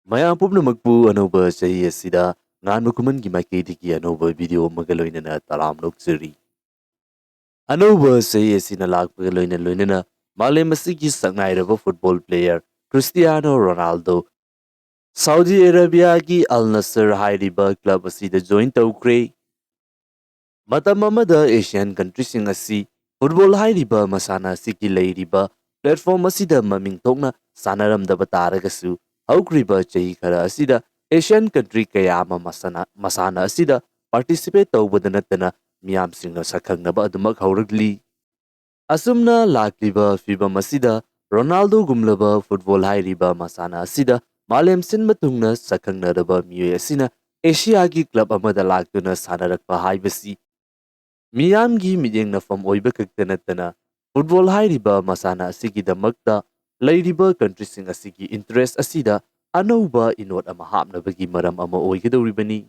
Maya pupna magpu anoba chahi asida ngan Khuman ki maikidiki anoba video magaloinana taram nokjari. Anoba chahi asina lakpa loinana malem asigi sangairaba football player Cristiano Ronaldo Saudi Arabia ki Al Nassr hairiba club asida join tawkre. Matam amada Asian country sing asi football hairiba masana asigi leiriba platform asida maming thokna sanaramdaba taragasu haukribा chahi khara asida Asian country kaya ama masana asida participate tawbada natana miyamsingna sakhangnaba adumak hauragli. Asumna lakliba fibam asida Ronaldo gumlaba football hairiba masana asida malem sinba tungna sakhangnaraba miyoy asina Asia gi club amada laktuna sanarakpa haibasi miyamgi miyengnafam oiba kakta natana football hairiba masana asigidamakta leiriba country sing asigi interest asida anauba inot ama hapnabagi maram ama oigadoribani.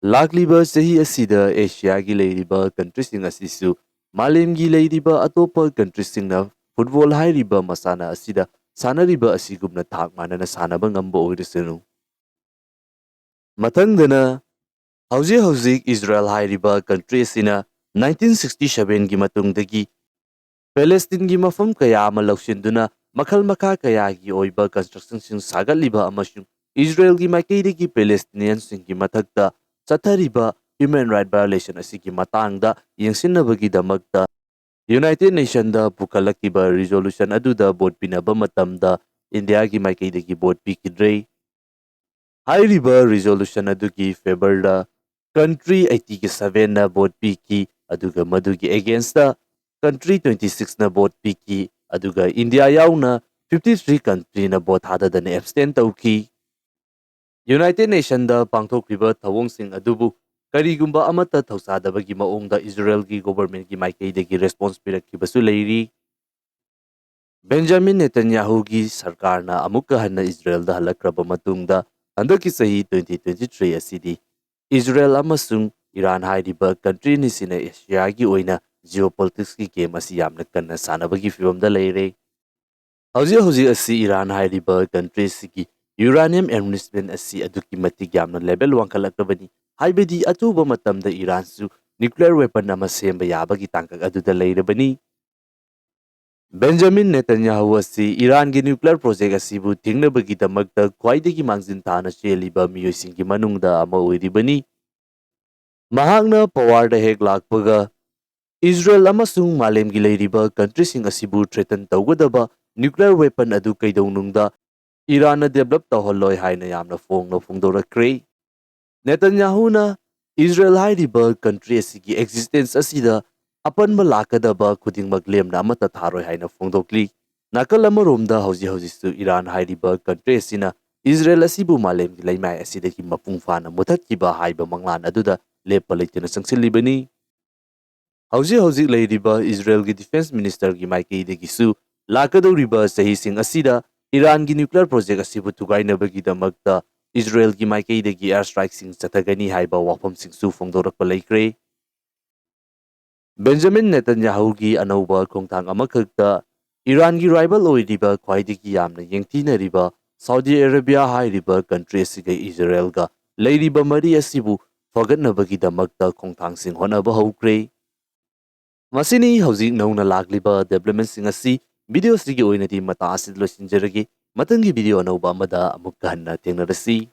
Lakliba chahi asida Asia gi leiriba country sing asisu malemgi leiriba atopa country singna football hairiba masana asida sanariba asigumna thak manana sanaba ngamba oirasanu. Mathangdana hauzik Israel hairiba country asina 1967 gi matungdagi Palestine gi mafam kaya ama laushinduna makhal makha kaya gi oiba construction sing sagaliba amasung Israel gi maikaidagi Palestinian sing gi mathakta chathariba human right violation asigi matangda yengsinnabagi damakta United Nations da pukalakiba resolution aduda vote pinaba matamda India gi maikaidagi vote pikidre. Hairiba resolution adugi favor da country 87 na vote piki aduga madugi against da country 26 na vote piki aduga India yauna 53 country na vote hadadana abstain tauki. United Nations da pangthokriba thawongsing adubu karigumba amata thausadabagi maongda Israel gi government gi maikaidagi response pirakkibasu leiri. Benjamin Netanyahu gi sarkarna amukka hanna Israel da halakraba matungda handaki sahi 2023 asidi Israel amasung Iran hairiba country ni sina Asia gi oina geopolitics ki game asi yamna kanna sanabagi fibamda leire. Hauzi asi Iran hairiba country sigi uranium enrichment asi aduki matik yamna level wangkhalakabani haibadi atuba matamda Iran su nuclear weapon ama semba yabagi tangkak aduda leirabani. Benjamin Netanyahu asi Iran gi nuclear project asibu thingnabagi damakta khwaidagi mangjin thana cheliba miyoisinggi manungda ama oiribani. Mahakna power da hek lakpaga Israel amasung malemgi leiriba country sing asibu threaten tawgadaba nuclear weapon adu kaidawnungda Iran na develop tawhalloi haina yamna fongdorakre. Netanyahu na Israel hairiba country asigi existence asida apanba lakadaba khudingmak lemna amata tharoi haina fongdokli. Nakal amaromda haujisu Iran hairiba country asina Israel asibu malemgi leimai asidagi mapung fana muthatkiba haiba manglan aduda lepa leitina sangsilibani. Hauzik leiriba Israel gi defense minister gi maikaidagi lakadoriba sahising asida Iran gi nuclear project asibu thugainabagi damakta Israel gi maikaidagi airstrike sing chathagani haiba wafam singsu fongdorakpa leikre. Benjamin Netanyahu gi anauba khongthang amakhakta Iran gi rival oiriba khwaidagi yamna yengthinariba Saudi Arabia hairiba country asiga Israel ga leiriba mari asibu fagatnabagi damakta khongthangsing honaba haukre. Masini hauzik nauna lakliba development sing asi video sigi oinadi mata asid losinjaragi matangi video anauba amada amukka hanna thengnarasi.